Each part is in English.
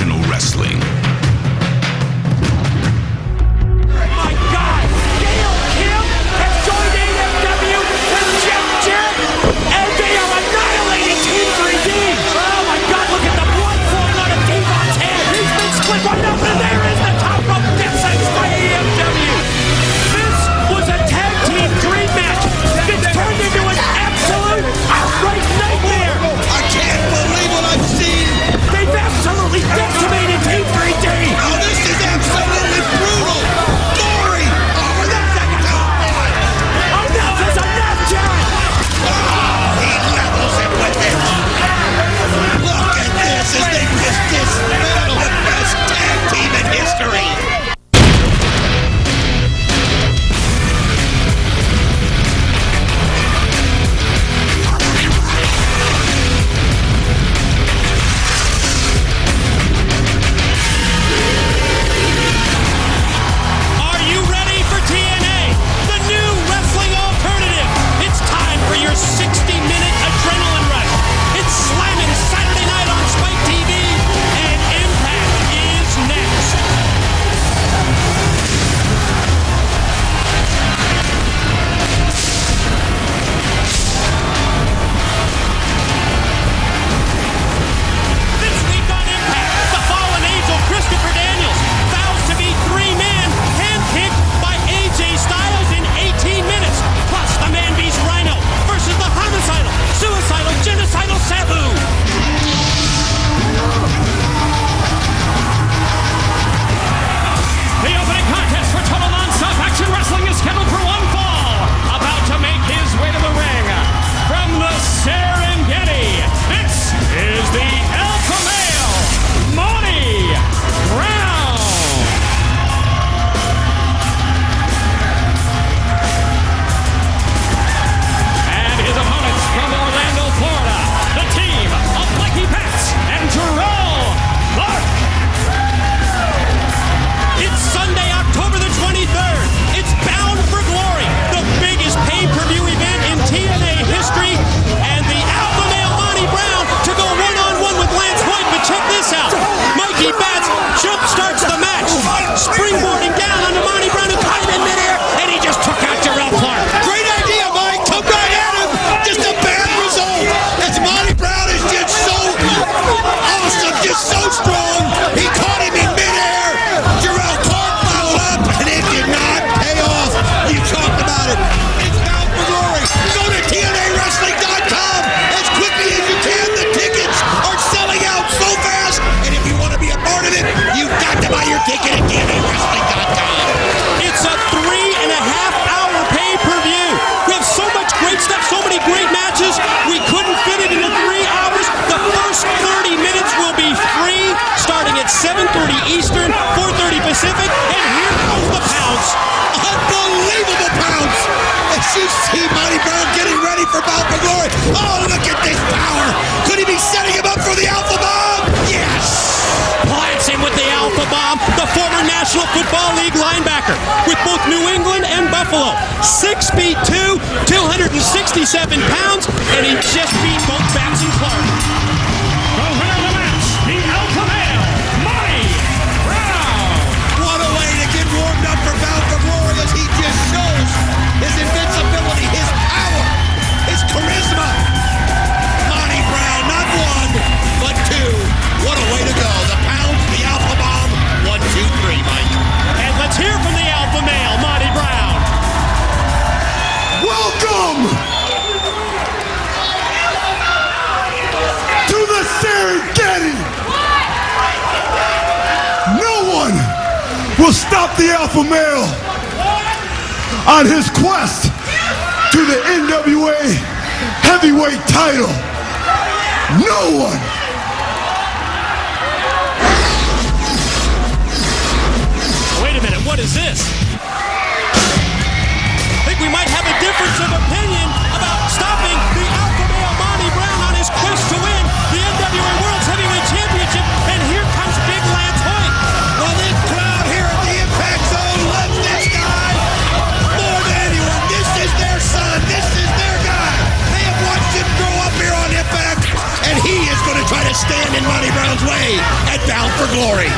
professional wrestling. My God! Gail Kim has joined AMW with Jeff Jarrett, and they are annihilating Team 3D! Oh my God, look at the blood flowing out of Devon's hand! He's been split right up, and there is the top rope defense by AMW! This was a tag team dream match that's turned into an absolute outright nightmare! I can't believe what I've seen! They've absolutely decimated Team 3D! Oh, this is absolutely brutal! Gory! Oh, that's Enough is enough, Jarrett! Oh, he levels it with it! Look at this as they just dismantle the best tag team in history! Are you ready for TNA, the new wrestling alternative? It's time for your 60-minute adrenaline rush. It's slamming Saturday night on Spike TV, and Impact is next. This week on Impact, the fallen angel Christopher Daniels vows to be three men, handpicked by AJ Styles in 18 minutes. Plus, the man beast Rhino versus the homicidal, suicidal, genocidal Sabu. The opening contest for Total Non-Stop Action Wrestling is scheduled for one fall. About to make his way to the ring from the Serengeti. This is the Alpha Male, Monty Brown. And his opponents from Orlando, Florida, the team of Mikey Pats and Terrell Clark. It's Sunday, October the 23rd. It's Bound for Glory, the biggest pay-per-view event in TNA history. And the Alpha Male Monty Brown to go one-on-one with Lance White. But check this out. Mikey Bats jump starts the match, springboarding down onto Monty Brown, who caught him in midair, and he just took out Terrell Clark. Great idea, Mike! Come right at him! Just a bad result! As Monty Brown is just so awesome, just so strong! He caught him in midair! Jarrell Clark fouled up, and it did not pay off! You talked about it! It's Bound for Glory! Go to TNAWrestling.com as quickly as you can! The tickets are selling out so fast! And if you want to be a part of it, you've got to buy your ticket at TNAWrestling.com! It's a 3.5-hour pay-per-view. We have so much great stuff, so many great matches. We couldn't fit it into 3 hours. The first 30 minutes will be free, starting at 7:30 Eastern, 4:30 Pacific. And here comes the pounce. Unbelievable pounce! As you see Monty Brown getting ready for Bound for Glory. Oh, look at this power! Could he be setting him up for the Alpha Bomb? Yes! Plants him with the Alpha Bomb, the former National Football League linebacker, with both New England and Buffalo. 6 feet 2, 267 pounds, and he just beat both Bats and Clark. The winner of the match, the Alpha Male, Monty Brown. What a way to get warmed up for Bound for Glory as he just shows his invincibility, his power, his charisma. Monty Brown, not one, but two. What a way to go. The pounds, the Alpha Bomb. 1, 2, 3, Mike. And let's hear from the Alpha Male, Monty Brown. Welcome to the Serengeti. No one will stop the Alpha Male on his quest to the NWA Heavyweight title. No one. Wait a minute, what is this? I think we might have a difference of opinion about stopping the Alpha Male Monty Brown on his quest to win the NWA World's Heavyweight Championship. And here comes Big Lance Hoyt. Well, this crowd here at the Impact Zone loves this guy more than anyone. This is their son. This is their guy. They have watched him grow up here on Impact, and he is going to try stand in Monty Brown's way at Bound for Glory.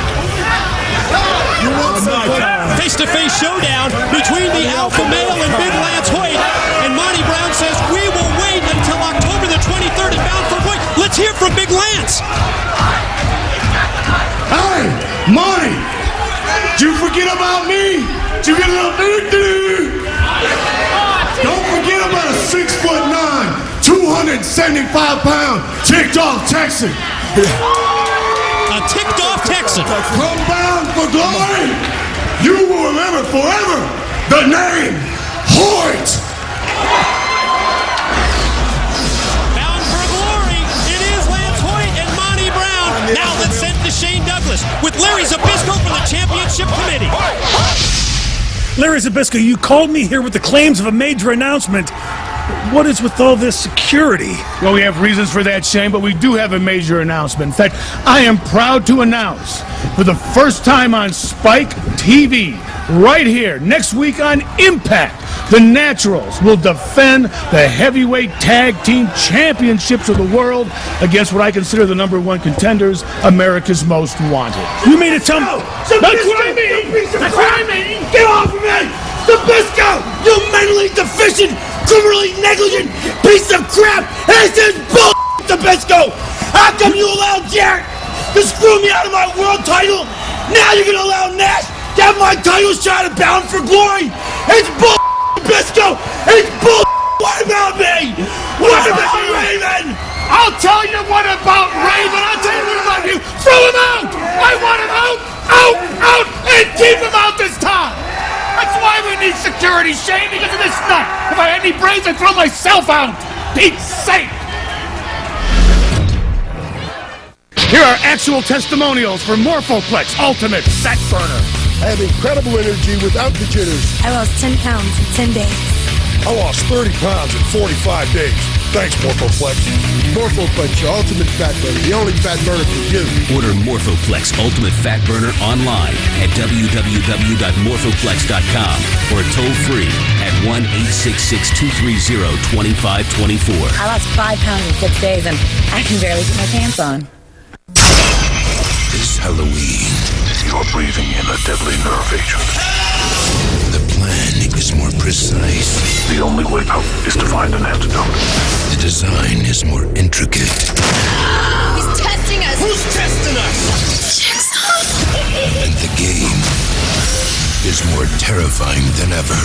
Face-to-face showdown between the alpha male and Big Lance Hoyt, and Monty Brown says we will wait until October the 23rd at Bound for Glory. Let's hear from Big Lance. Hey, Monty, did you forget about me? Did you get a little doo-doo? Don't forget about a 6'9", 275-pound ticked-off Texan. A ticked-off Texan. From Bound for Glory, you will remember forever the name Hoyt. Bound for Glory, it is Lance Hoyt and Monty Brown. Now let's send to Shane Douglas with Larry Zbyszko from the Championship Committee. Larry Zbyszko, you called me here with the claims of a major announcement. What is with all this security? Well, we have reasons for that, Shane, but we do have a major announcement. In fact, I am proud to announce, for the first time on Spike TV, right here, next week on Impact, the Naturals will defend the heavyweight tag team championships of the world against what I consider the #1 contenders, America's Most Wanted. You mean to tell me? That's what I mean! That's what I mean! Get off of me! Zbyszko! You mentally deficient, criminally negligent piece of crap! This is bull, Zbyszko! How come you allowed Jarrett to screw me out of my world title? Now you're gonna allow Nash to have my title shot at Bound for Glory? It's bull, Zbyszko! It's bull! What about me? What about Raven? I'll tell you what about Raven. I'll tell you what about you. Throw him out! I want him out! Out! Out! And keep him out this time! That's why we need security, Shane, because of this nut. If I had any brains, I'd throw myself out. Pete's sake! Here are actual testimonials for Morphoplex Ultimate Fat Burner. I have incredible energy without the jitters. I lost 10 pounds in 10 days. I lost 30 pounds in 45 days. Thanks, Morphoplex. Morphoplex, your ultimate fat burner. The only fat burner for you. Order Morphoplex Ultimate Fat Burner online at www.morphoplex.com or toll free at 1-866-230-2524. I lost 5 pounds in 6 days and I can barely put my pants on. This Halloween, you're breathing in a deadly nerve agent. The plan is more precise. The only way out is to find an antidote. The design is more intricate. He's testing us. Who's testing us? And the game is more terrifying than ever.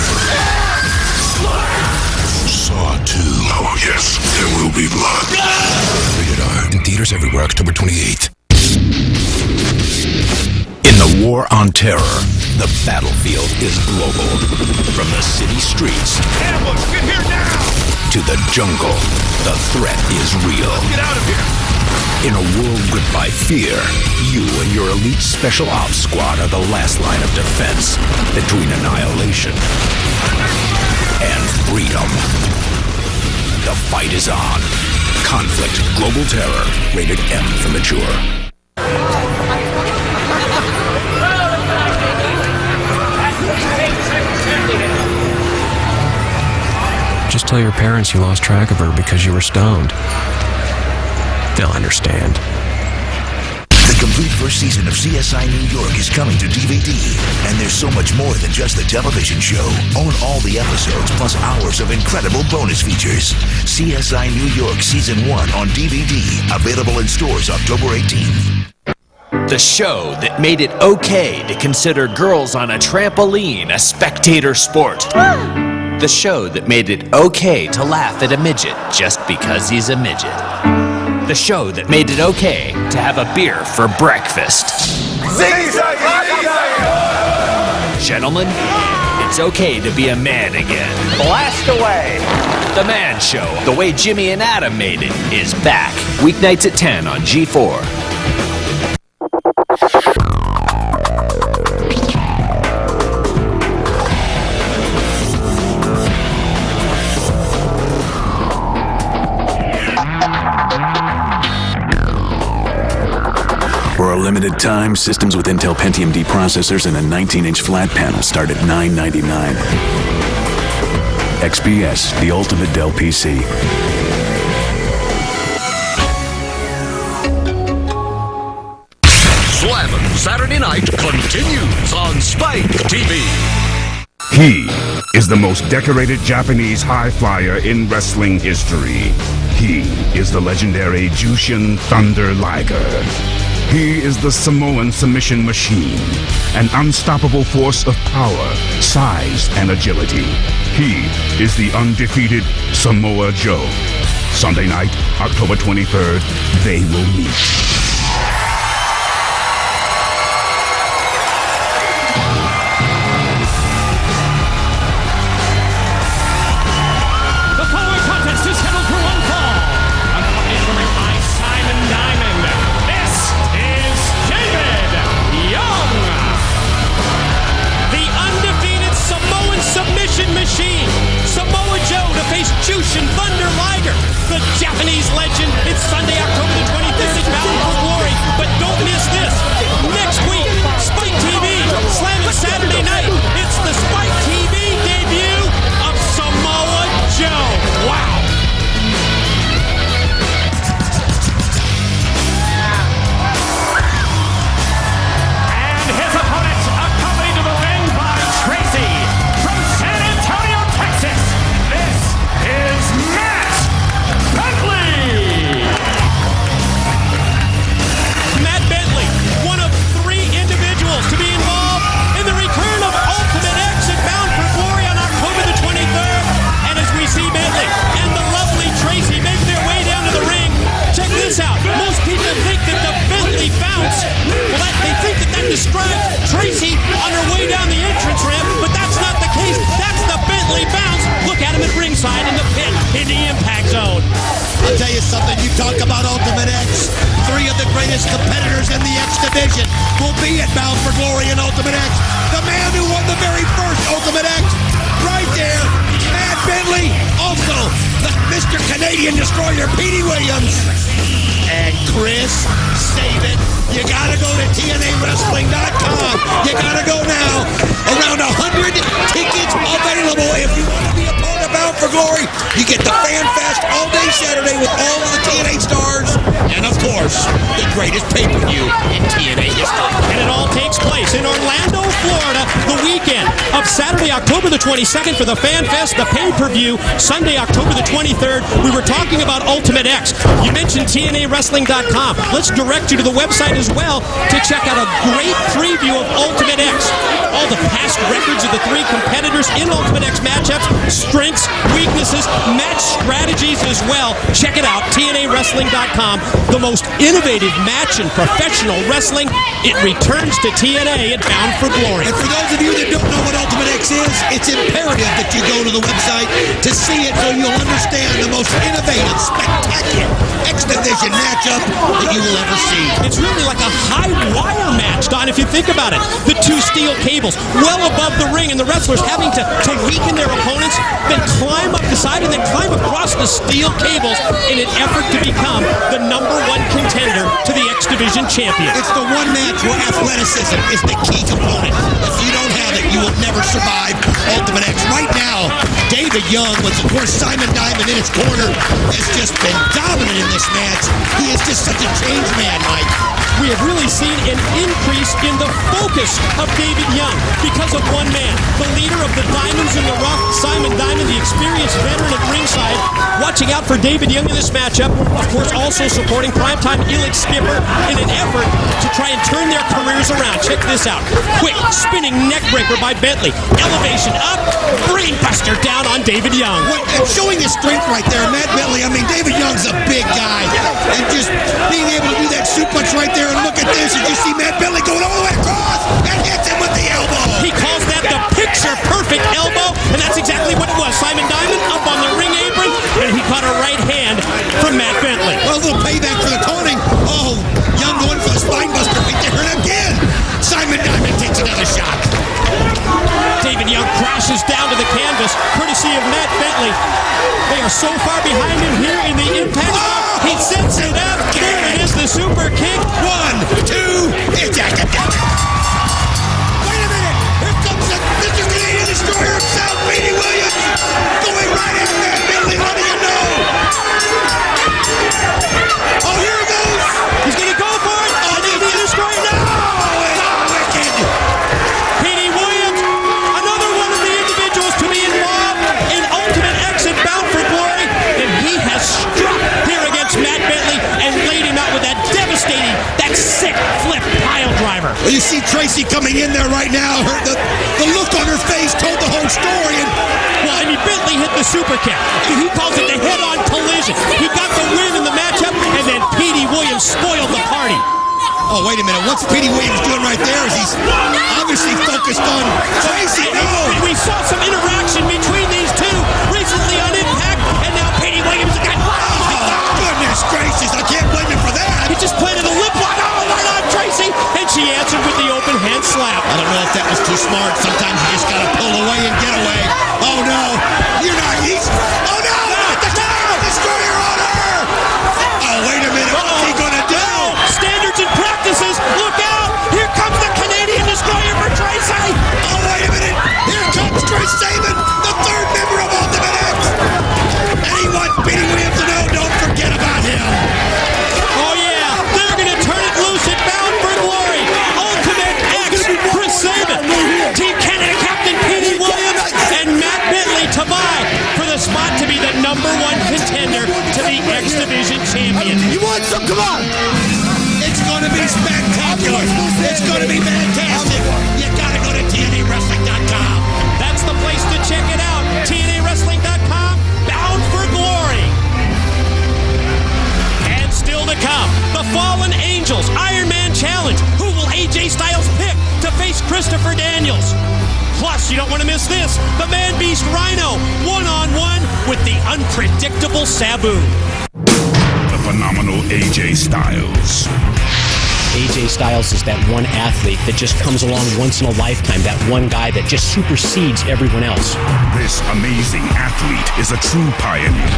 Saw 2. Oh, yes, there will be blood. Rated R. In theaters everywhere, October 28th. In the War on Terror, the battlefield is global. From the city streets Get here now! to the jungle, the threat is real. Get out of here! In a world gripped by fear, you and your elite special ops squad are the last line of defense between annihilation and freedom. The fight is on. Conflict Global Terror, rated M for mature. Just tell your parents you lost track of her because you were stoned. They'll understand. The complete first season of CSI New York is coming to DVD. And there's so much more than just a television show. Own all the episodes plus hours of incredible bonus features. CSI New York Season 1 on DVD. Available in stores October 18th. The show that made it okay to consider girls on a trampoline a spectator sport. The show that made it okay to laugh at a midget just because he's a midget. The show that made it okay to have a beer for breakfast. Gentlemen, it's okay to be a man again. Blast away! The Man Show, the way Jimmy and Adam made it, is back. Weeknights at 10 on G4. For a limited time, systems with Intel Pentium D processors and a 19-inch flat panel start at $999. XPS, the ultimate Dell PC. Saturday night continues on Spike TV. He is the most decorated Japanese high flyer in wrestling history. He is the legendary Jushin Thunder Liger. He is the Samoan submission machine, an unstoppable force of power, size, and agility. He is the undefeated Samoa Joe. Sunday night, October 23rd, they will meet. The following contest is scheduled for one fall. Accompanied from ring by Simon Diamond. This is David Young. The undefeated Samoan submission machine. Samoa Joe to face Jushin Thunder Liger. The Japanese legend. It's Sunday, October the 25th. It's Bound for Glory. But don't miss this. Next week, Spike TV. Slamming Saturday night. It's the Spike TV debut of Samoa Joe. Wow. And his opponent, accompanied to the ring by Tracy from San Antonio, Texas. This is Matt Bentley. Matt Bentley, one of 3 individuals to be involved in the return of Ultimate X at Bound for Glory on October the 23rd. And as we see Bentley and the lovely Tracy make their way down to the ring, check this out. Most people think that the Bentley bounce, well, they think that describes Tracy on her way down the entrance ramp, but that's not the case. That's the Bentley bounce. Look at him at ringside in the pit in the impact zone. I'll tell you something, you talk about Ultimate X. 3 of the greatest competitors in the X division will be at Bound for Glory in Ultimate X. The man who won the very first Ultimate X, right there, Matt Bentley. Also, the Mr. Canadian Destroyer, Petey Williams. And Chris Sabin. You gotta go to TNAWrestling.com. You gotta go now. Around 100 tickets available if you want to be a part of Bound for Glory. You get the Fan Fest all day Saturday with all of the TNA stars. And of course, the greatest pay-per-view in TNA history. And it all takes place in Orlando, Florida, the weekend of Saturday, October the 22nd for the Fan Fest, the pay-per-view, Sunday, October the 23rd. We were talking about Ultimate X. You mentioned TNAWrestling.com. Let's direct you to the website as well to check out a great preview of Ultimate X. All the past records of the 3 competitors in Ultimate X matchups, strengths, weaknesses, match strategies as well. Check it out, TNAWrestling.com. The most innovative match in professional wrestling. It returns to TNA at Bound for Glory. And for those of you that don't know what Ultimate X is, it's imperative that you go to the website to see it so you'll understand the most innovative, spectacular X Division matchup that you will ever see. It's really like a high wire match, Don, if you think about it. The 2 steel cables well above the ring and the wrestlers having to weaken their opponents, then climb up the side and then climb across the steel cables in an effort to become the #1 contender to the X Division champion. It's the one match where athleticism is the key component. If you don't have it, you will never survive Ultimate X. Right now, David Young, with of course Simon Diamond in his corner, has just been dominant in this match. He is just such a changed man, Mike. We have really seen an increase in the focus of David Young because of one man, the leader of the Diamonds in the Rough, Simon Diamond, the experienced veteran at ringside, watching out for David Young in this matchup. Of course, also supporting primetime Elix Skipper in an effort to try and turn their careers around. Check this out. Quick spinning neck breaker by Bentley. Elevation up, brainbuster down on David Young. And showing his strength right there, Matt Bentley. I mean, David Young's a big guy. And just being able to do that suplex right there, and look at this. Did you see Matt Bentley going all the way across and hits him with the elbow? He calls that the picture-perfect elbow, and that's exactly what it was. Simon Diamond up on the ring apron, and he caught a right hand from Matt Bentley. Well, a little payback for the taunting. Oh, Young going for the spinebuster right there, and again, Simon Diamond takes another shot. David Young crashes down to the canvas, courtesy of Matt Bentley. They are so far behind him here in the impact. Oh, he sets it up. There it is, the super kick. 1, 2, eject. Wait a minute. Here comes the Mr. Canadian Destroyer himself, Petey Williams, going right at Matt Bentley. What do you know? Oh, here he goes. He's going to go for it. Oh, Canadian Destroyer. No! Well, you see Tracy coming in there right now. The look on her face told the whole story. Well, I mean, Bentley hit the super kick. He calls it the head-on collision. He got the win in the matchup, and then Petey Williams spoiled the party. Oh, wait a minute. What's Petey Williams doing right there? Is he's obviously focused on Tracy. Oh! We saw some interaction between these two recently on Impact, and now Petey Williams got... Oh, goodness gracious. I can't blame him for that. He just planted a lip lock. Oh, right on Tracy. And she answered with the open hand slap. I don't know if that was too smart. Sometimes you just got to pull away and get away. Oh, no. You're not... Oh, no! The destroyer on her! Oh, wait a minute. What's he going to do? Standards and practices. Look out. Here comes the Canadian destroyer for Tracy. Oh, wait a minute. Here comes Chris Sabin, the third member of Ultimate X. And he wants Petey Williams to know, don't forget about him. Oh, yeah. They're going to turn it loose at Bound for Glory. Ultimate X, Chris Sabin. Team Canada Captain Petey Williams and Matt Bentley to vie for the spot to be the #1 contender to the X Division champion. You want some? Come on. It's going to be spectacular. It's going to be fantastic. You got to go to TNAWrestling.com. That's the place to check it out. TNAWrestling.com, Bound for Glory. And still to come, the Fallen Angels Iron Man Challenge. Who will AJ Styles pick to face Christopher Daniels? Plus, you don't want to miss this, the Man Beast Rhino, one-on-one with the unpredictable Sabu. The phenomenal AJ Styles. AJ Styles is that one athlete that just comes along once in a lifetime, that one guy that just supersedes everyone else. This amazing athlete is a true pioneer,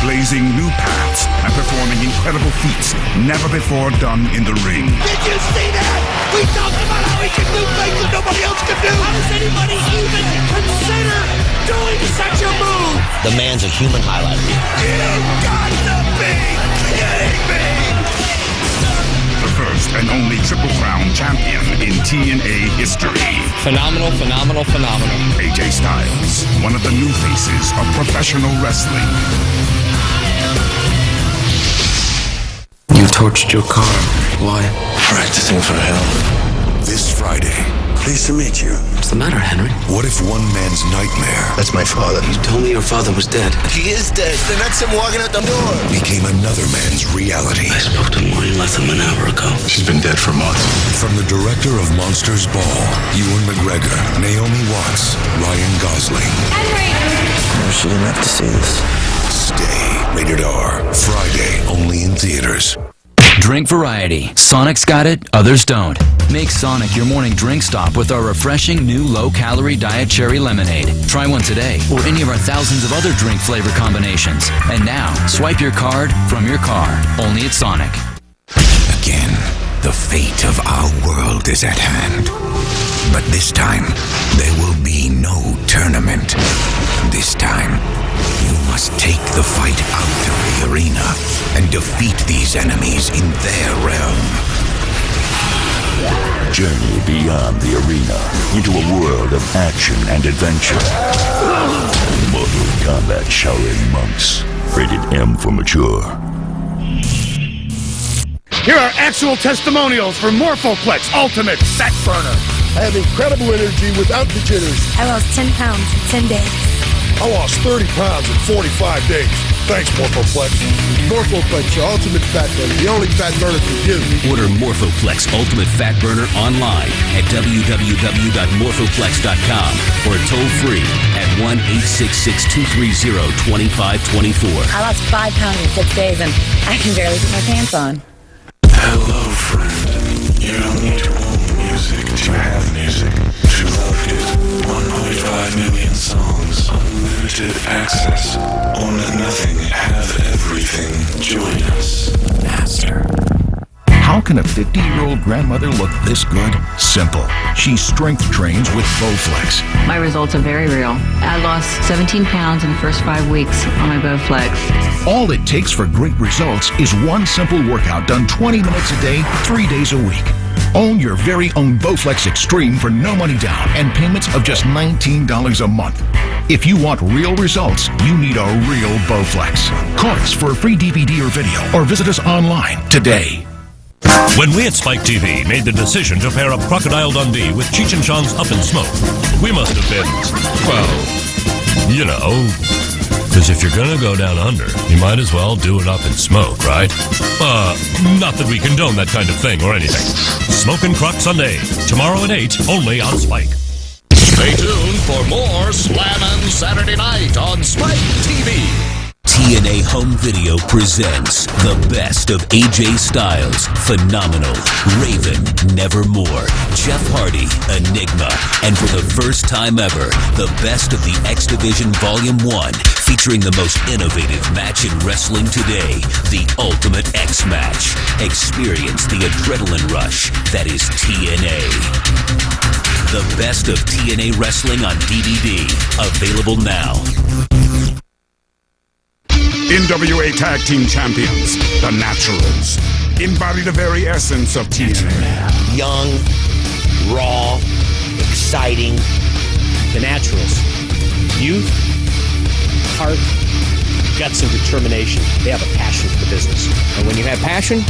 blazing new paths and performing incredible feats never before done in the ring. Did you see that? We talked about how he can do things that nobody else can do. How does anybody even consider doing such a move? The man's a human highlight reel. You got to be kidding me! The first and only Triple Crown champion in TNA history. Phenomenal, phenomenal, phenomenal. AJ Styles, one of the new faces of professional wrestling. You torched your car. Why? Practicing for hell. This Friday. Pleased to meet you. What's the matter, Henry? What if one man's nightmare? That's my father. You told me your father was dead. He is dead. Then that's him walking out the door. Became another man's reality. I spoke to Maureen less than an hour ago. She's been dead for months. From the director of Monsters Ball, Ewan McGregor, Naomi Watts, Ryan Gosling. Henry! She didn't have to see this. Stay. Rated R. Friday, only in theaters. Drink variety. Sonic's got it, others don't. Make Sonic your morning drink stop with our refreshing new low-calorie Diet Cherry Lemonade. Try one today, or any of our thousands of other drink flavor combinations. And now, swipe your card from your car, only at Sonic. Again, the fate of our world is at hand. But this time, there will be no tournament. This time, you must take the fight out of the arena and defeat these enemies in their realm. Journey beyond the arena into a world of action and adventure. Mortal Kombat Shaolin Monks. Rated M for mature. Here are actual testimonials for Morphoplex Ultimate Fat Burner. I have incredible energy without the jitters. I lost 10 pounds in 10 days. I lost 30 pounds in 45 days. Thanks, Morphoplex. Morphoplex, your ultimate fat burner. The only fat burner for you. Order Morphoplex Ultimate Fat Burner online at www.morphoplex.com or toll free at 1-866-230-2524. I lost 5 pounds in 6 days and I can barely put my pants on. Hello, friend. You don't need to own music to have music. To love it. 1.5 million songs. Unlimited access. Own nothing. Have everything. Join us. Master. How can a 50-year-old grandmother look this good? Simple. She strength trains with Bowflex. My results are very real. I lost 17 pounds in the first 5 weeks on my Bowflex. All it takes for great results is one simple workout done 20 minutes a day, 3 days a week. Own your very own Bowflex Extreme for no money down and payments of just $19 a month. If you want real results, you need a real Bowflex. Call us for a free DVD or video or visit us online today. When we at Spike TV made the decision to pair up Crocodile Dundee with Cheech and Chong's Up in Smoke, we must have been, well, you know, because if you're gonna go down under, you might as well do it up in smoke, right? Not that we condone that kind of thing or anything. Smokin' Croc Sunday, tomorrow at 8, only on Spike. Stay tuned for more Slammin' Saturday Night on Spike TV. TNA Home Video presents the best of AJ Styles, Phenomenal, Raven, Nevermore, Jeff Hardy, Enigma, and for the first time ever, the best of the X Division Volume 1, featuring the most innovative match in wrestling today, the Ultimate X Match. Experience the adrenaline rush that is TNA. The best of TNA wrestling on DVD, available now. NWA Tag Team Champions, the Naturals, embody the very essence of TNA. Young, raw, exciting. The Naturals. Youth, heart, guts, and determination. They have a passion for the business. And when you have passion,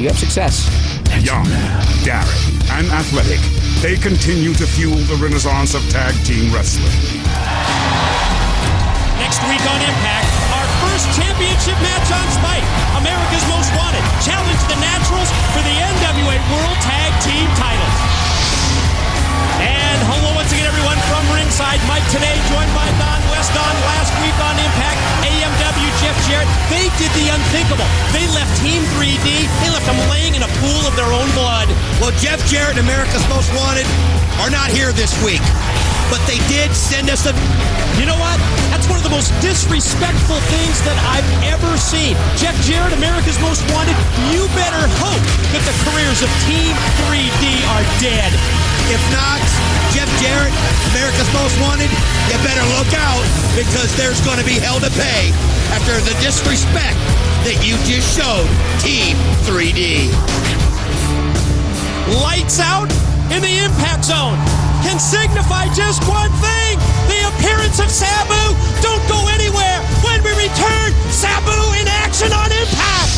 you have success. Young, daring, and athletic, they continue to fuel the renaissance of tag team wrestling. Next week on Impact, our first championship match on Spike. America's Most Wanted challenge the Naturals for the NWA World Tag Team titles. And hello once again, everyone, from ringside. Mike today, joined by Don West. Don last week on Impact. AMW, Jeff Jarrett. They did the unthinkable. They left Team 3D. They left them laying in a pool of their own blood. Well, Jeff Jarrett and America's Most Wanted are not here this week, but they did send us a... You know what? That's one of the most disrespectful things that I've ever seen. Jeff Jarrett, America's Most Wanted, you better hope that the careers of Team 3D are dead. If not, Jeff Jarrett, America's Most Wanted, you better look out, because there's going to be hell to pay after the disrespect that you just showed Team 3D. Lights out in the Impact Zone can signify just one thing: the appearance of Sabu. Don't go anywhere. When we return, Sabu in action on Impact.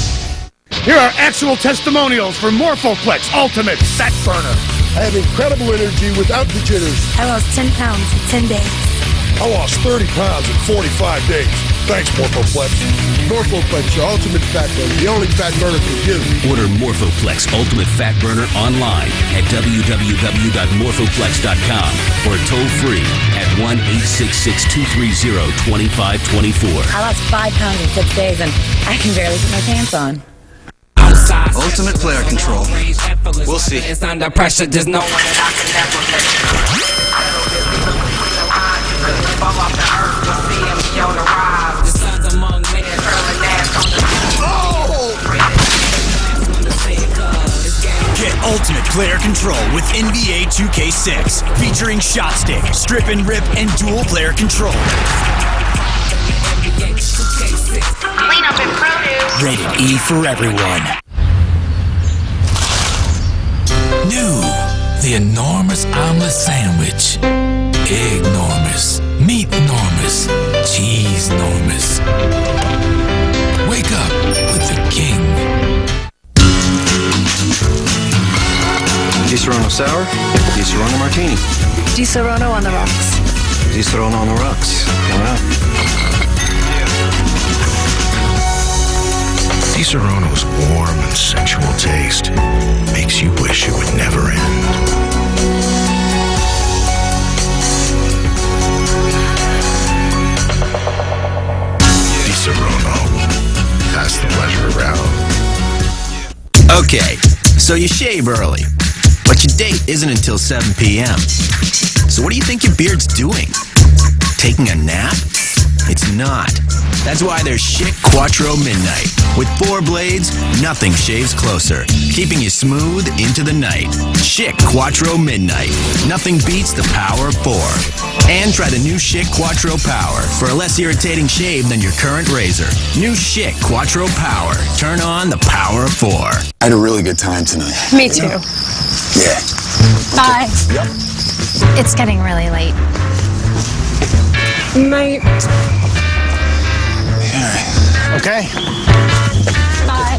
Here are actual testimonials for Morphoplex Ultimate Fat Burner. I have incredible energy without the jitters. I lost 10 pounds in 10 days. I lost 30 pounds in 45 days. Thanks, Morphoplex. Morphoplex, your ultimate fat burner. The only fat burner for you. Order Morphoplex Ultimate Fat Burner online at www.morphoplex.com or toll free at 1-866-230-2524. I lost 5 pounds in 6 days and I can barely put my pants on. Ultimate player control. We'll see. It's under pressure, there's no one that I can never Get ultimate player control with NBA 2K6, featuring shot stick, strip and rip, and dual player control. Clean up and produce. Rated E for everyone. New, the enormous omelet sandwich. Egg-normous, meat-normous, cheese-normous. Wake up with the king. Di Serrano sour, Di Serrano martini. Di Serrano on the rocks. Di Serrano on the rocks. Coming up. Di Serrano's warm and sensual taste makes you wish it would never end. Di Serrano. Pass the pleasure around. Okay, so you shave early, but your date isn't until 7 p.m. So what do you think your beard's doing? Taking a nap? It's not. That's why there's Schick Quattro Midnight. With 4 blades, nothing shaves closer, keeping you smooth into the night. Schick Quattro Midnight. Nothing beats the power of 4. And try the new Schick Quattro Power for a less irritating shave than your current razor. New Schick Quattro Power. Turn on the power of 4. I had a really good time tonight. Me too. Yeah. Bye. Yep. It's getting really late. Night. Okay. Bye.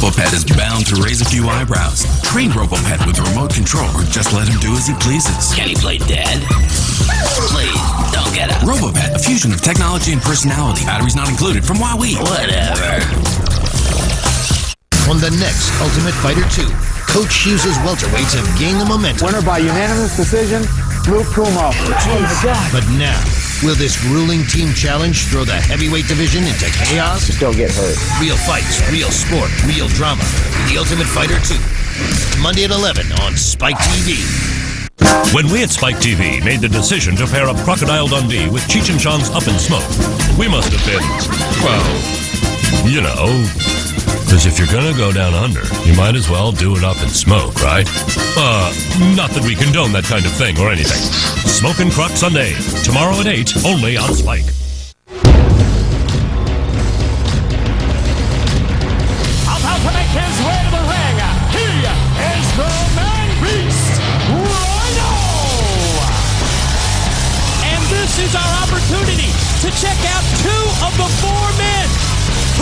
RoboPet is bound to raise a few eyebrows. Train RoboPet with a remote control or just let him do as he pleases. Can he play dead? Please, don't get up. RoboPet, a fusion of technology and personality. Batteries not included from Huawei. Whatever. On the next Ultimate Fighter 2, Coach Hughes' welterweights have gained the momentum. Winner by unanimous decision, Luke Kumo. Oh my God. But now, will this grueling team challenge throw the heavyweight division into chaos? Just don't get hurt. Real fights, real sport, real drama. The Ultimate Fighter 2. Monday at 11 on Spike TV. When we at Spike TV made the decision to pair up Crocodile Dundee with Cheech and Chong's Up in Smoke, we must have been, well, you know, because if you're gonna go down under, you might as well do it up in smoke, right? Not that we condone that kind of thing or anything. Smoke and Croc Sunday, tomorrow at 8, only on Spike. About to make his way to the ring, he is the man beast, Rhino! And this is our opportunity to check out 2 of the 4 men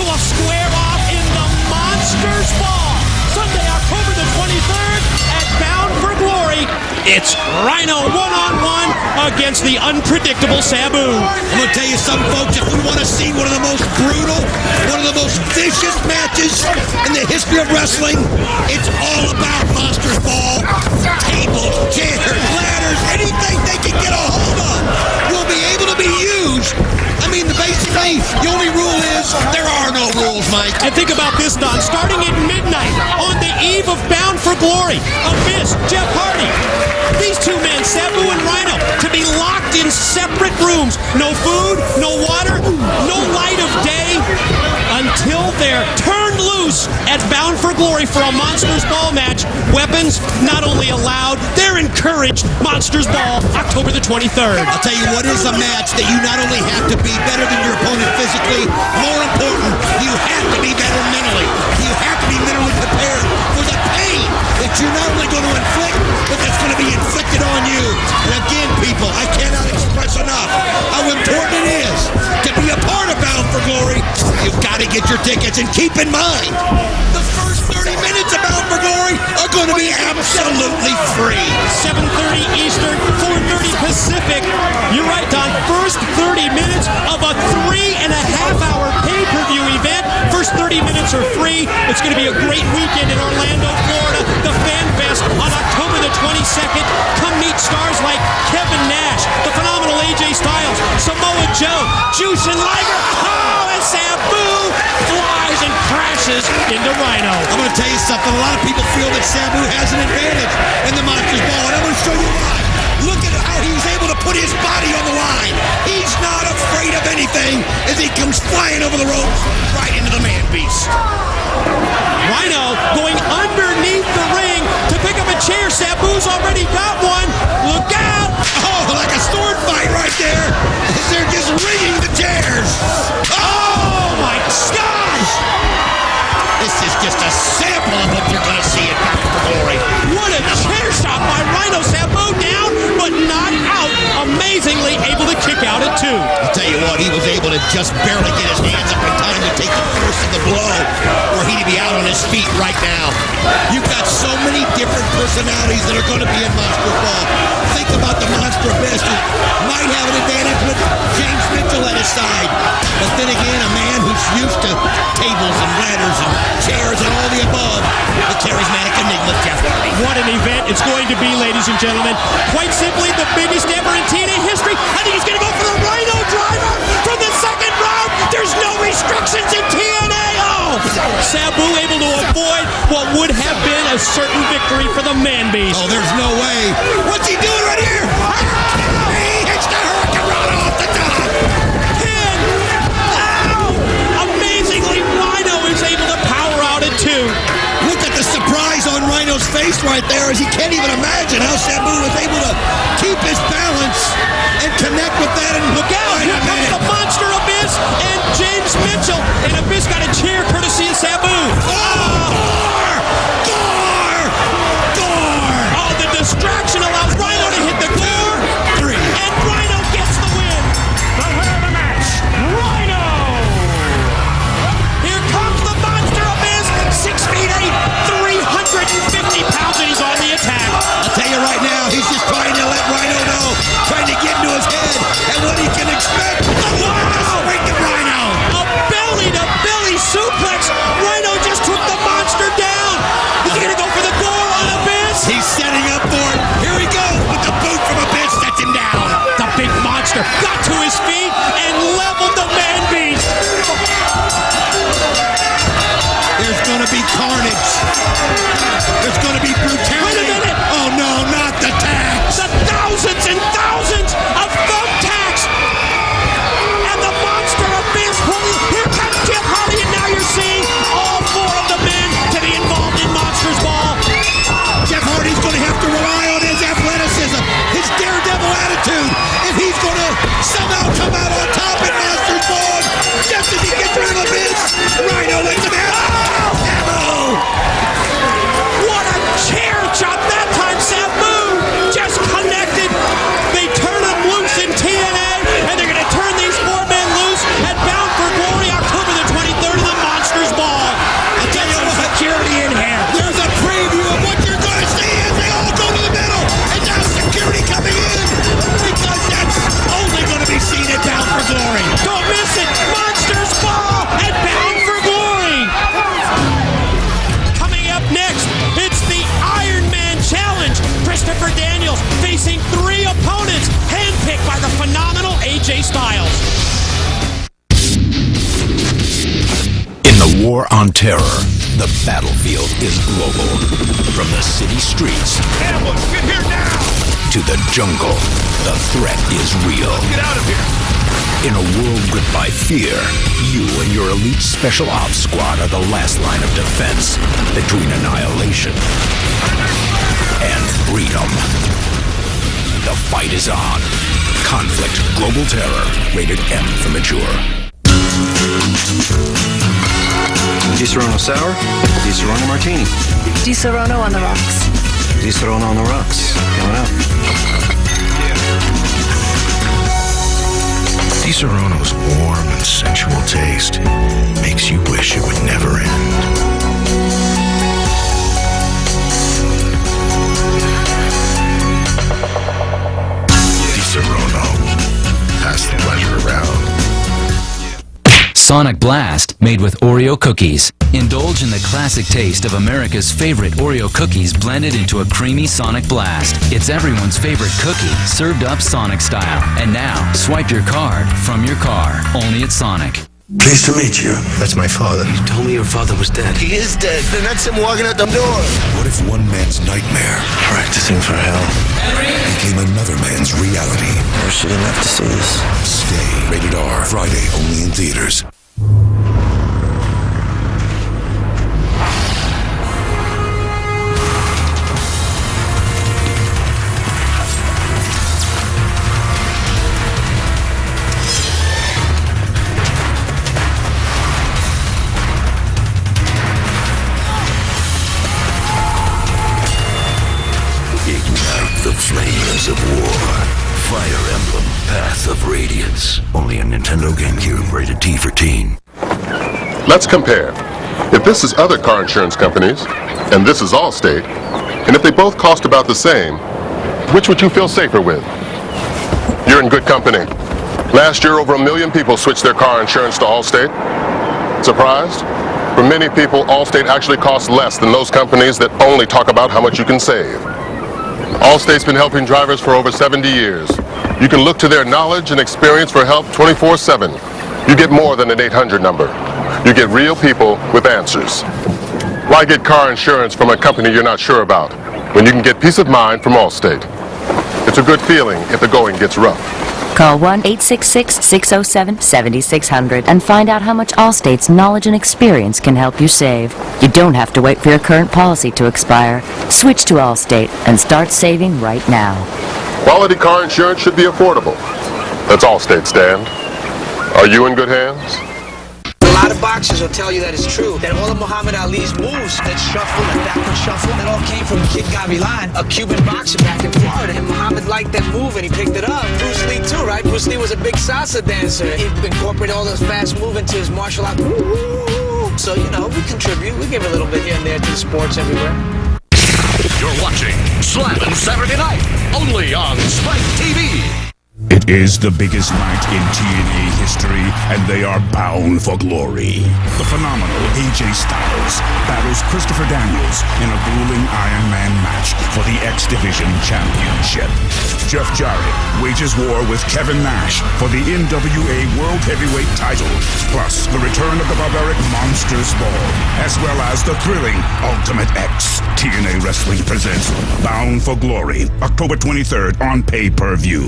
who will square off in the Monsters Ball Sunday, October the 23rd at Bound for Glory. It's Rhino one-on-one against the unpredictable Sabu. I'm going to tell you something, folks. If we want to see one of the most brutal, one of the most vicious matches in the history of wrestling, it's all about Monsters Ball. Tables, chairs, ladders, anything they can get a hold of will be able to be used. I mean, basically, the only rule is there are no rules, Mike. And think about this, Don. Starting at midnight on the eve of Bound for Glory, Abyss, Jeff Hardy, these 2 men, Sabu and Rhino, to be locked in separate rooms. No food, no water, no light of day until they're turned loose at Bound for Glory for a Monsters Ball match. Weapons not only allowed, they're encouraged. Monsters Ball, October the 23rd. I'll tell you what is a match that you not only have to be better than your opponent physically, more important, you have to be better mentally. You have to be mentally prepared for the pain that you're not only going to inflict, but that's going to be inflicted on you. And again, people, I cannot express enough how important it is to be a part of Bound for Glory. You've got to get your tickets, and keep in mind, the first 30 minutes of Bound for Glory are going to be absolutely free. 7:30 Eastern, 4:30 Pacific. You're right, Don. First 30 minutes of a 3.5-hour pay-per-view event. First 30 minutes are free. It's going to be a great weekend in Orlando, Florida. The Fan Fest on October the 22nd. Come meet stars like Kevin Nash, the phenomenal AJ Styles, Samoa Joe, Juice and Liger. Oh, and Sabu flies and crashes into Rhino. I'm going to tell you something. A lot of people feel that Sabu has an advantage in the Monsters Ball, and I'm going to show you why. Look at how he was able to put his body on the line. He's not afraid of anything as he comes flying over the ropes right into the man beast. Rhino going underneath the ring to pick up a chair. Sabu's already got one. Look out! Oh, like a sword fight right there. They're just ringing the chairs. Oh my gosh! This is just a sample of what you're going to see at Bound for Glory. What a chair shot by Rhino. Sabu down, but not out. Amazingly able to kick out at 2. I'll tell you what, he was able to just barely get his hands up in time to take the force of the blow, or he'd be out on his feet right now. You've got so many different personalities that are going to be in Monster Ball. Think about the Monster Abyss, who might have an advantage with James Mitchell at his side. But then again, a man who's used to tables and ladders and chairs and all the above, the charismatic enigma, Jeff Hardy. What an event it's going to be, ladies and gentlemen. Quite simply, the biggest ever in TNA history. I think he's going to go for the Rhino driver from the second round. There's no restrictions in TNA. Oh, Sabu able to avoid what would have been a certain victory for the man beast. Oh, there's no way. What's he doing right here? He hits the Hurricane Rana off the top. Pin. Ow. Amazingly, Rhino is able to power out at 2. Look at the surprise on Rhino's face right there, as he can't even imagine how Sabu was able to keep his balance and connect with that. And look out! Here comes the Monster Abyss and James Mitchell. And Abyss got a chair courtesy of Sabu. Gore! Oh, the distraction allows Rhino to hit the door. 3. And Rhino gets the win. The winner of the match, Rhino. Here comes the Monster Abyss. 6 feet going to be carnage. There's going to be brutality. Wait a minute. Oh, no, not the tax. The thousands and thousands of thumbtacks. And the monster of Vince Hardy. Here comes Jeff Hardy, and now you're seeing all four of the men to be involved in Monsters Ball. Jeff Hardy's going to have to rely on his athleticism, his daredevil attitude, if he's going to somehow come out on top in Monsters Ball. Just as he gets rid of a miss, Rhino lets him out. Oh, what a chair chop that time. Sabu just connected. They turn him loose in TNA, and they're going to turn these four men loose at Bound for Glory, October the 23rd in the Monsters Ball. I'll tell you what, security in here. There's a preview of what you're going to see as they all go to the middle. And now security coming in, because that's only going to be seen at Bound for Glory. Don't miss it. Monsters Ball at Bound for Glory. Coming up next, it's the Iron Man Challenge. Christopher Daniels facing 3 opponents, handpicked by the phenomenal AJ Styles. In the war on terror, the battlefield is global. From the city streets Get here now! to the jungle, the threat is real. Get out of here! In a world gripped by fear, you and your elite special ops squad are the last line of defense between annihilation and freedom. The fight is on. Conflict Global Terror, rated M for mature. Di Serrano Sour, Di Serrano Martini. Di Serrano on the rocks. Di Serrano on the rocks. Coming up. Di Serrano's warm and sensual taste makes you wish it would never end. Di Serrano. Pass the pleasure around. Sonic Blast, made with Oreo cookies. Indulge in the classic taste of America's favorite Oreo cookies blended into a creamy Sonic Blast. It's everyone's favorite cookie, served up Sonic style. And now, swipe your card from your car, only at Sonic. Pleased to meet you. That's my father. You told me your father was dead. He is dead. Then that's him walking out the door. What if one man's nightmare Practicing for hell. became another man's reality? I wish you didn't have to see this. Stay. Rated R. Friday, only in theaters. Ignite the flames of war. Fire Emblem Path of Radiance. Only a Nintendo GameCube, rated T for teen. Let's compare. If this is other car insurance companies, and this is Allstate, and if they both cost about the same, which would you feel safer with? You're in good company. Last year, over 1 million people switched their car insurance to Allstate. Surprised? For many people, Allstate actually costs less than those companies that only talk about how much you can save. Allstate's been helping drivers for over 70 years. You can look to their knowledge and experience for help 24/7. You get more than an 800 number. You get real people with answers. Why get car insurance from a company you're not sure about when you can get peace of mind from Allstate? It's a good feeling if the going gets rough. Call 1-866-607-7600 and find out how much Allstate's knowledge and experience can help you save. You don't have to wait for your current policy to expire. Switch to Allstate and start saving right now. Quality car insurance should be affordable. That's Allstate stand. Are you in good hands? A lot of boxers will tell you that it's true, that all of Muhammad Ali's moves, that shuffle, that backward shuffle, that all came from Kid Gavilan, a Cuban boxer back in Florida, and Muhammad liked that move and he picked it up. Bruce Lee too, right? Bruce Lee was a big salsa dancer. He incorporated all those fast moves into his martial art. So, you know, we contribute, we give a little bit here and there to the sports everywhere. You're watching Slammin' Saturday Night, only on Spike TV. It is the biggest night in TNA history, and they are bound for glory. The phenomenal AJ Styles battles Christopher Daniels in a grueling Iron Man match for the X Division Championship. Jeff Jarrett wages war with Kevin Nash for the NWA World Heavyweight title, plus the return of the barbaric Monsters Ball, as well as the thrilling Ultimate X. TNA Wrestling presents Bound for Glory, October 23rd on pay-per-view.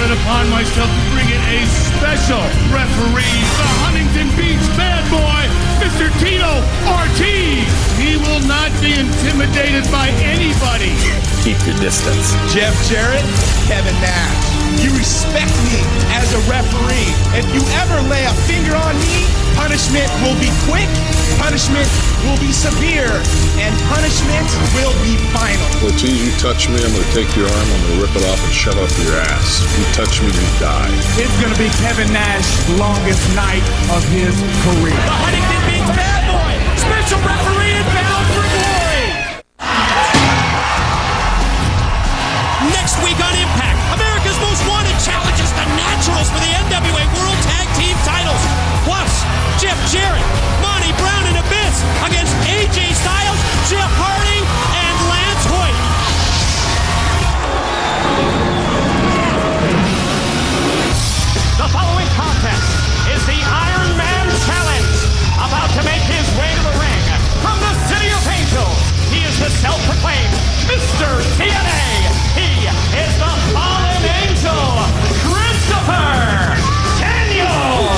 Upon myself to bring in a special referee, the Huntington Beach bad boy, Mr. Tito Ortiz. He will not be intimidated by anybody. Keep your distance. Jeff Jarrett, Kevin Nash. You respect me as a referee. If you ever lay a finger on me, punishment will be quick, punishment will be severe, and punishment will be final. Ortiz, you touch me, I'm going to take your arm, I'm going to rip it off and shove it up your ass. You touch me, you die. It's going to be Kevin Nash's longest night of his career. The Huntington Beach bad boy, special referee and bound for glory. Next week on Impact, America's Most Wanted challenges the Naturals for the NWA World Tag Team titles. Plus, Jeff Jarrett, Monty Brown and Abyss against AJ Styles, Jeff Hardy, and Lance Hoyt. The following contest is the Iron Man Challenge. About to make his way to the ring from the City of Angels, he is the self-proclaimed Mr. TNA. He is the Fallen Angel, Christopher Daniels.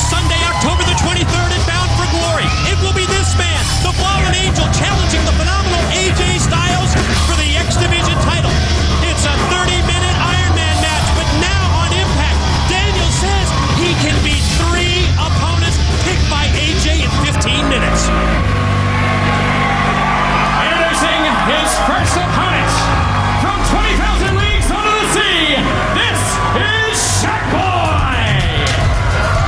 Sunday, October the 23rd at Bound for Glory. It will be this man, the Fallen Angel, challenging the phenomenal AJ Styles for the X Division title. It's a 30-minute Iron Man match, but now on Impact, Daniels says he can beat 3 opponents picked by AJ in 15 minutes. Introducing his first opponent from 20,000 leagues under the sea, this is Shark Boy!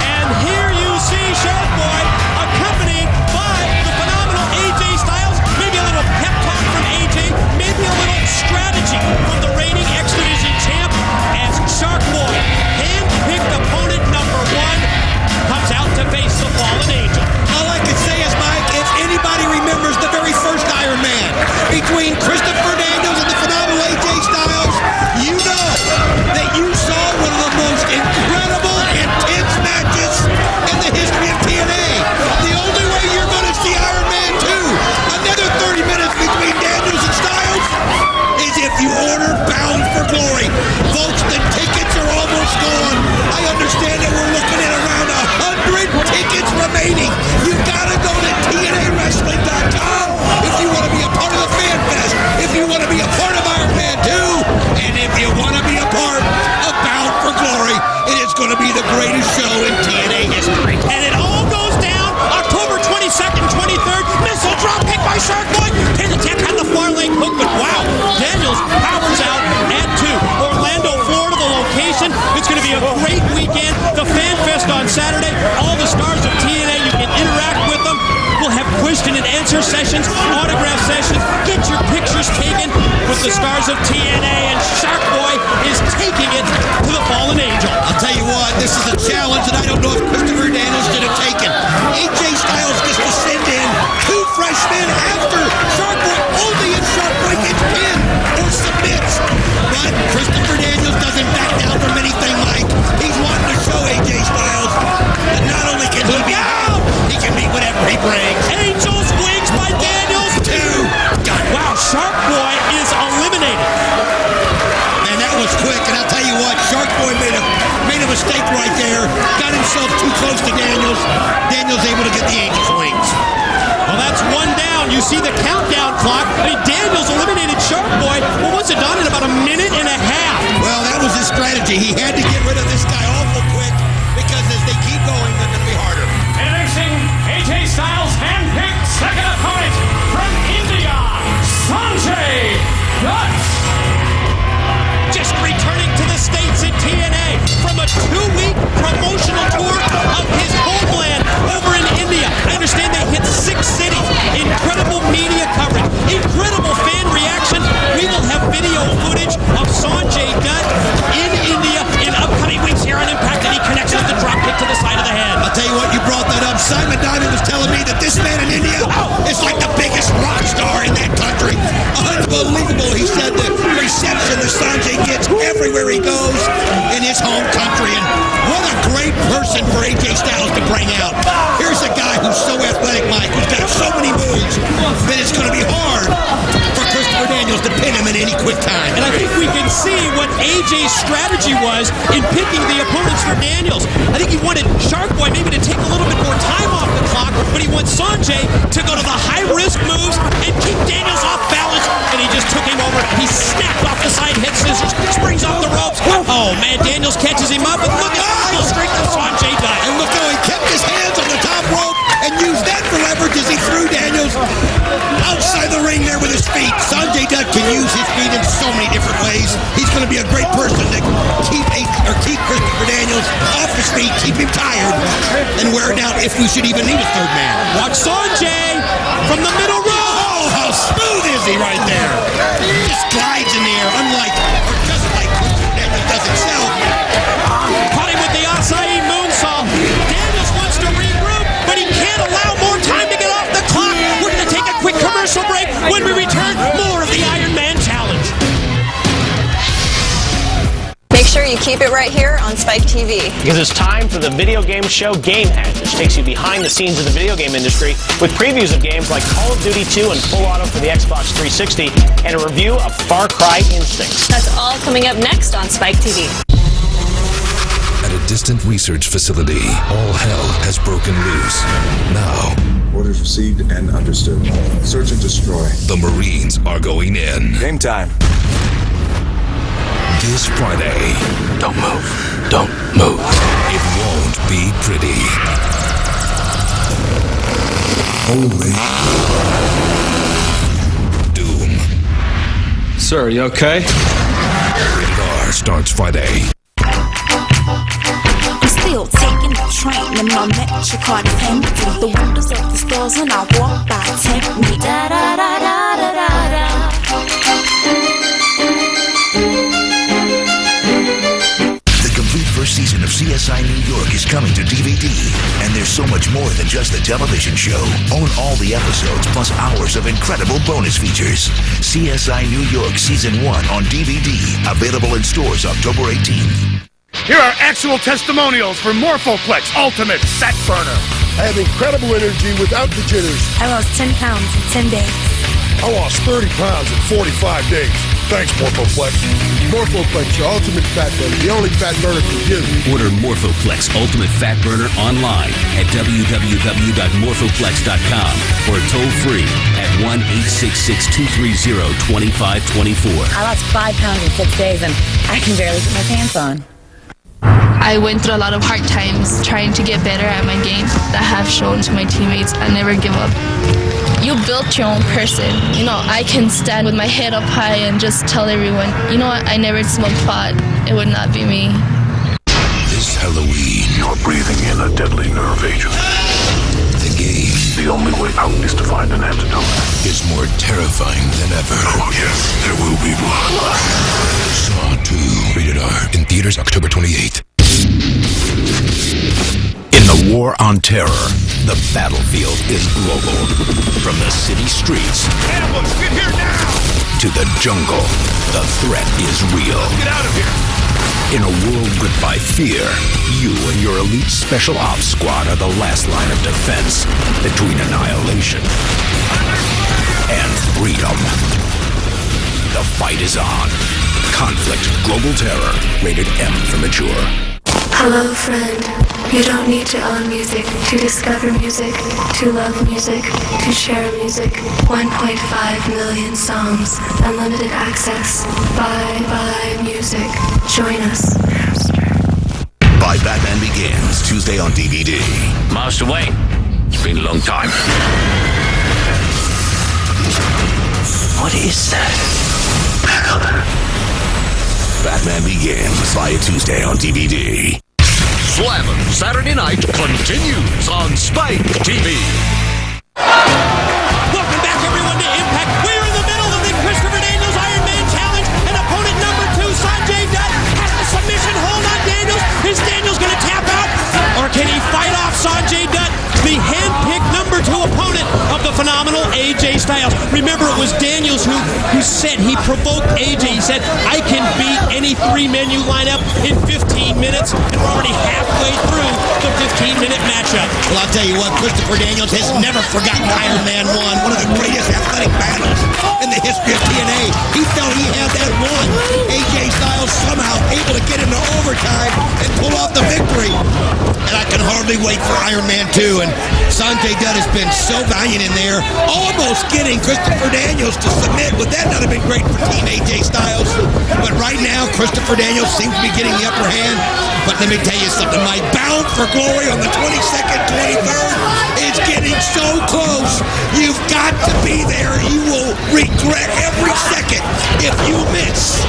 And here you see Shark Boy accompanied by the phenomenal AJ Styles. Maybe a little pep talk from AJ, maybe a little strategy from the reigning X Division champ as Shark Boy, hand-picked opponent number 1, comes out to face the Fallen Angel. All I can say is, Mike, if anybody remembers the very first Iron Man between Christopher Daniels and the phenomenal AJ Styles, you know that you saw one of the most incredible, intense matches in the history of TNA. The only way you're going to see Iron Man 2, another 30 minutes between Daniels and Styles, is if you order Bound for Glory. Folks, the tickets are almost gone. I understand that we're looking at around 100 tickets remaining. You've got to go to TNAWrestling.com if you want to be a part of the Fan Fest, if you want to be a part of Iron Man 2, and if you want to be a part of Bound for Glory. It is going to be the greatest show in TNA history. And it all goes down October 22nd, 23rd. Missile drop kick by Shark Boy. Pin attack on the far leg hook, but wow, Daniels powers out at 2. Orlando, Florida, the location. It's going to be a great weekend. The Fan Fest on Saturday. All the stars of TNA, you can interact with them. We'll have question and answer sessions, autograph sessions. Get your pictures taken with the stars of TNA, and Shark Boy is taking it to the Fallen Angel. I'll tell you what, this is a challenge that I don't know if Christopher Daniels should have taken. AJ Styles gets to send in 2 freshmen after Shark Boy. Only if Shark Boy gets pinned or submits. But Christopher Daniels doesn't back down from anything, Mike. He's wanting to show AJ Styles that not only can he beat him, he can beat whatever he brings. Angels wings by Daniels. 2. Wow, Shark Boy is eliminated. Man, that was quick, and I'll tell you what, Shark Boy made a mistake right there. Got himself too close to Daniels. Daniels able to get the Angels wings. Well, that's 1 down. You see the countdown clock. I mean, Daniels eliminated Shark Boy. Well, what's it done in about a minute and a half? Well, that was his strategy. He had to get rid of this guy awful quick because as they keep going, they're going to be harder. Introducing AJ Styles' hand-picked second opponent from India, Sanjay Dutt. Simon Diamond was telling me that this man in India is like the biggest rock star in that country. Unbelievable. He said the reception that Sanjay gets everywhere he goes in his home country. And what a great person for AJ Styles to bring out. Here's a guy who's so athletic, Mike, who's got so many moves that it's going to be hard for Christopher Daniels to pin him in any quick time. And I think we can see what AJ's strategy was in picking the opponents for Daniels. I think he wanted Shark Boy maybe to take a little bit more time off the clock, but he wants Sanjay to go to the high-risk moves and keep Daniels off balance, and he just took him over. He snapped off the side head scissors, springs off the ropes. Oh, man, Daniels catches him up, and look at the real strength of Sanjay Dutt. And look how he kept his hands on the top rope and used that for leverage as he threw Daniels outside the ring there with his feet. Sanjay Dutt can use his feet in so many different ways. He's going to be a great person to keep Christopher Daniels off his feet, keep him tired, and wear it out if we should even need a third man. Watch Sanjay from the middle row. Oh, how smooth is he right there? He just glides in the air, unlike, or just like Christopher Daniels does himself. Caught him with the acai moonsault. Daniels wants to regroup, but he can't allow more time to get off the clock. We're going to take a quick commercial break. When we return, more of the Iron Man Challenge. Make sure you keep it right here on Spike TV. Because it's time for the video game show Game Head, which takes you behind the scenes of the video game industry with previews of games like Call of Duty 2 and Full Auto for the Xbox 360 and a review of Far Cry Instincts. That's all coming up next on Spike TV. At a distant research facility, all hell has broken loose. Now, orders received and understood. Search and destroy. The Marines are going in. Game time. This Friday. Don't move. Don't move. It won't be pretty. Only doom. Sir, are you okay? Rated R starts Friday. I'm still taking the train in my metro card is empty. The windows of the stores when I walk by tempt me. Da da da da da da da. First season of CSI New York is coming to DVD, and there's so much more than just a television show. Own all the episodes plus hours of incredible bonus features. CSI New York Season 1 on DVD, available in stores October 18th. Here are actual testimonials for Morphoplex Ultimate Fat Burner. I have incredible energy without the jitters. I lost 10 pounds in 10 days. I lost 30 pounds in 45 days. Thanks, Morphoplex. Morphoplex, your ultimate fat burner. The only fat burner for you. Order Morphoplex Ultimate Fat Burner online at www.morphoplex.com or toll free at 1-866-230-2524. I lost 5 pounds in 6 days and I can barely put my pants on. I went through a lot of hard times trying to get better at my game. I have shown to my teammates I never give up. You built your own person. You know, I can stand with my head up high and just tell everyone, you know what, I never smoked pot. It would not be me. This Halloween, you're breathing in a deadly nerve agent. The game, the only way out is to find an antidote, is more terrifying than ever. Oh yes, there will be blood. Saw 2, rated R, in theaters October 28th. In the war on terror, the battlefield is global. From the city streets Get here now! to the jungle, the threat is real. Get out of here! In a world gripped by fear, you and your elite special ops squad are the last line of defense between annihilation and freedom. The fight is on. Conflict, Global Terror, rated M for mature. Hello, friend. You don't need to own music to discover music, to love music, to share music. 1.5 million songs, unlimited access. Buy music. Join us. Buy Batman Begins, Tuesday on DVD. Master Wayne, it's been a long time. What is that? Batman Begins, buy it Tuesday on DVD. Slammin' Saturday Night continues on Spike TV. Welcome back, everyone, to Impact. We're in the middle of the Christopher Daniels Iron Man Challenge, and opponent number 2, Sanjay Dutt, has the submission hold on Daniels. Is Daniels going to tap out, or can he fight off Sanjay Dutt? The phenomenal AJ Styles. Remember, it was Daniels who said, he provoked AJ. He said, I can beat any three-menu lineup in 15 minutes, and we're already halfway through the 15-minute matchup. Well, I'll tell you what, Christopher Daniels has never forgotten Iron Man 1, one of the greatest athletic battles in the history of TNA. He felt he had that one. AJ Styles somehow able to get into overtime and pull off the victory. And I can hardly wait for Iron Man 2. And Sanjay Dutt has been so valiant in there, almost getting Christopher Daniels to submit. Would that not have been great for Team AJ Styles? But right now, Christopher Daniels seems to be getting the upper hand. But let me tell you something, Mike. Bound for Glory on the 22nd, 23rd is getting so close. You've got to be there. You will regret every second if you miss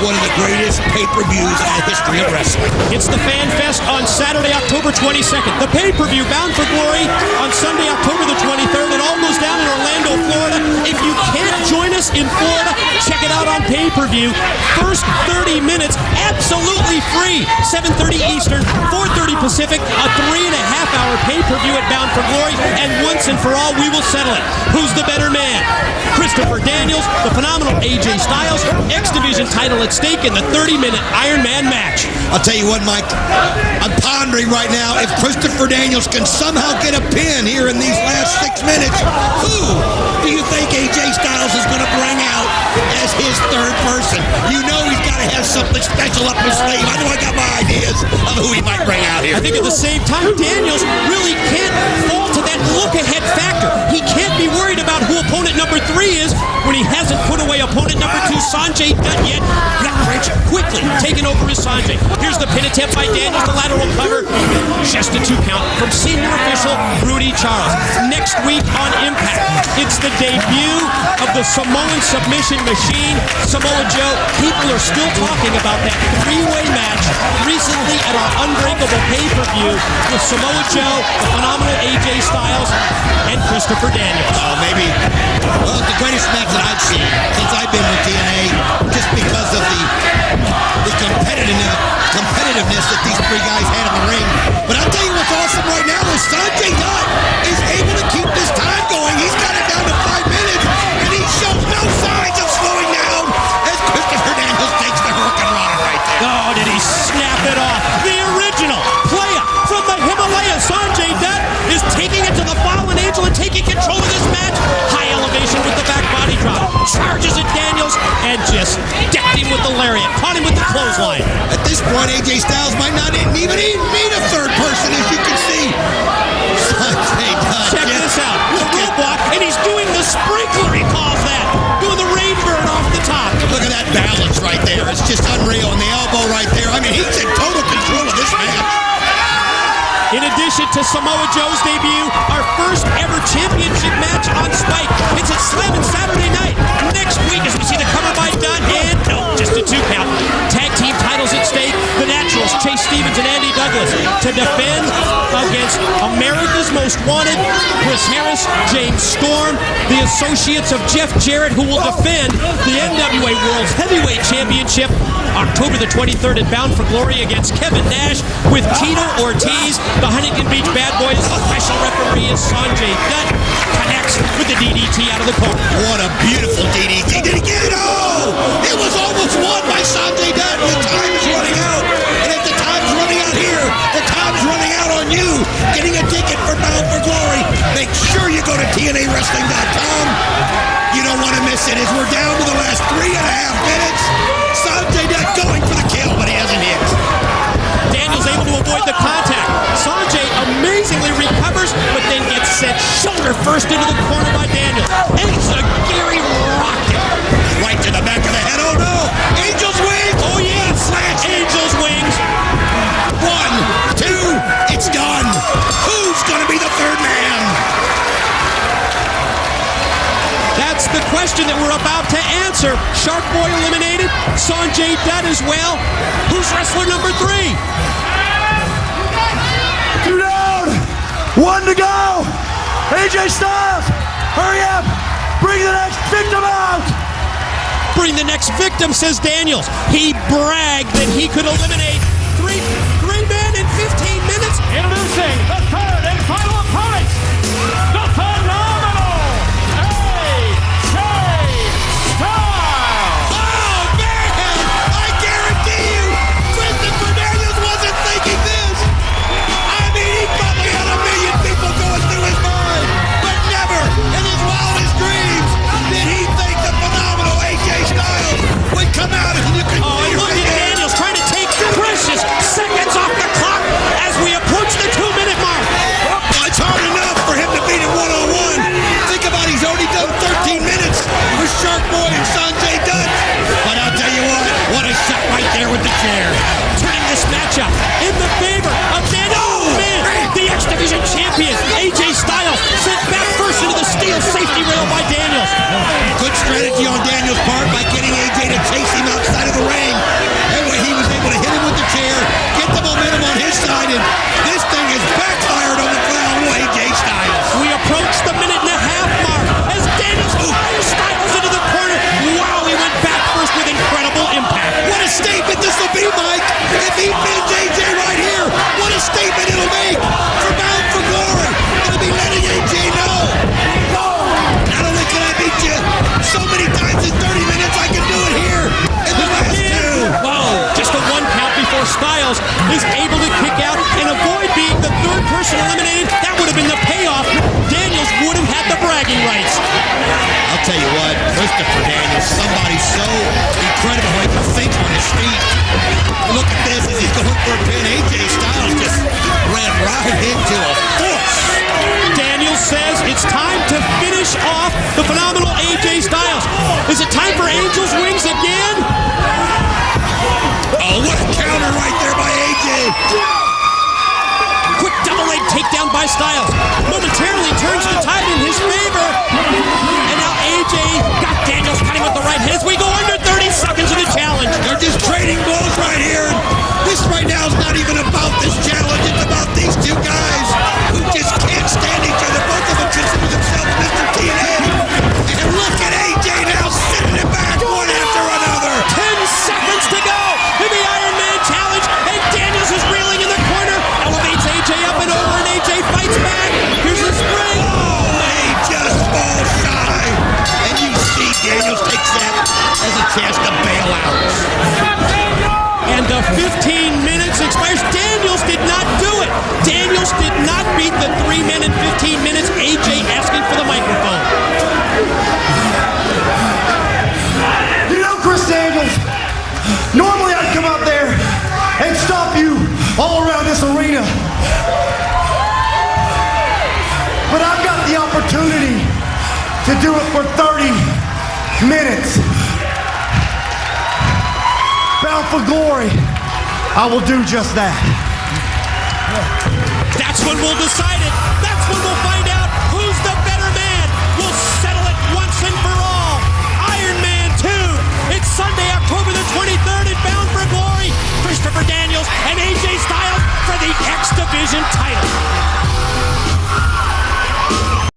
one of the greatest pay-per-views in the history of wrestling. It's the Fan Fest on Saturday, October 22nd. The pay-per-view, Bound for Glory, on Sunday, October the 23rd. It all goes down in Orlando, Florida. If you can't join us in Florida, check it out on pay-per-view. First 30 minutes, absolutely free. 7:30 Eastern, 4:30 Pacific, a 3.5-hour pay-per-view at Bound for Glory, and once and for all, we will settle it. Who's the better man? Christopher Daniels, the phenomenal AJ Styles, X Division title at stake in the 30-minute Iron Man match. I'll tell you what, Mike, I'm pondering right now if Christopher Daniels can somehow get a pin here in these last 6 minutes. Who do you think AJ Styles is going to bring out as his third person? You know he's got to have something special up his sleeve. I know I got my ideas of who he might bring out here. I think at the same time, Daniels really can't fall to that look-ahead factor. He can't be worried about who opponent number 3 is when he hasn't put away opponent number 2, Sanjay Dutt, yet. Got Rich quickly taking over his Sanjay. Here's the pin attempt by Daniels, the lateral cover. Just a 2 count from senior official Rudy Charles. Next week on Impact, it's the debut of the Samoan submission machine, Samoa Joe. People are still talking about that 3-way match recently at our Unbreakable pay-per-view with Samoa Joe, the phenomenal AJ Styles, and Christopher Daniels. Oh, maybe. Well, it's the greatest match that I've seen since I've been with TNA, just because of the competitiveness that these 3 guys had in the ring. But I'll tell you what's awesome right now is Sanjay Dutt is able to keep this time going. He's got it down to 5 minutes, and he shows no signs of slowing down as Christopher Daniels takes the hurricanrana right there. Oh, did he snap it off? The original player from the Himalayas, Sanjay Dutt, is taking it to the Fallen Angel and taking control of this match. High elevation with the back body drop. Charges at Daniels and just decked him with the lariat. Caught him with the clothesline. At this point, AJ Styles might not even need a third person, as you can see. Sanjay Dutt. Check this out. The roadblock, and he's doing the sprinkler, he calls that. Doing the rain burn off the top. Look at that balance right there. It's just unreal. And the elbow right there. I mean, he's in total control of this match. In addition to Samoa Joe's debut, our first ever championship match on Spike. It's at Slam Saturday night. Next week, as we see the cover by Dutt, and no, just a 2 count. Tag team titles at stake. The Naturals, Chase Stevens and Andy Douglas, to defend against America's Most Wanted, Chris Harris, James Storm, the associates of Jeff Jarrett, who will defend the NWA World's Heavyweight Championship October the 23rd at Bound for Glory against Kevin Nash with Tito Ortiz. The Huntington Beach Bad Boys, the special referee is Sanjay Dutt. Connects with the DDT out of the corner. What a beautiful DDT. Did he get it? Oh! It was almost won by Sanjay Dutt. The time is running out. And if the time's running out here, the time's running out on you. Getting a ticket for Bound for Glory. Make sure you go to TNAWrestling.com. You don't want to miss it as we're down to the last 3.5 minutes. Sanjay Dutt going for the kill, but he hasn't hit. Daniels able to avoid the contact. Sanjay amazingly recovers, but then gets sent shoulder first into the corner by Daniels. Enziguri rocked it. Right to the back of the head. Oh no! Angel's wings! Oh yeah! Angel's wings. 1, 2, it's done. Who's gonna be the third man? That's the question that we're about to answer. Shark Boy eliminated. Sanjay Dutt as well. Who's wrestler number 3? 2 down. 1 to go. AJ Styles, hurry up. Bring the next victim out. Bring the next victim, says Daniels. He bragged that he could eliminate three men in 15 minutes. Introducing the third and final opponent, the phenomenal finishes off the phenomenal AJ Styles. Is it time for Angel's Wings again? Oh, what a counter right there by AJ. Quick double leg takedown by Styles. Momentarily turns the tide in his favor. And now AJ got Daniels cutting with the right hand as we go under 30 seconds of the challenge. They're just trading blows right here. This right now is not even about this challenge. It's about these two guys who just can't stand each other. Both of them consider themselves Mr. TNA. And look at AJ now sitting it back one after another. 10 seconds to go in the Iron Man challenge. And Daniels is reeling in the corner. Elevates AJ up and over, and AJ fights back. Here's the spring. Oh, he just falls shy. And you see Daniels takes that as a chance to bail out. And the 15 minutes expires. Daniels did not do it. Daniels did not beat the 3 men in 15 minutes. AJ asking for the microphone. You know, Chris Daniels, normally I'd come out there and stop you all around this arena. But I've got the opportunity to do it for 30 minutes. Bound for glory, I will do just that. That's when we'll decide it. That's when we'll find out who's the better man. We'll settle it once and for all. Iron Man 2. It's Sunday, October the 23rd and Bound for Glory. Christopher Daniels and AJ Styles for the X Division title.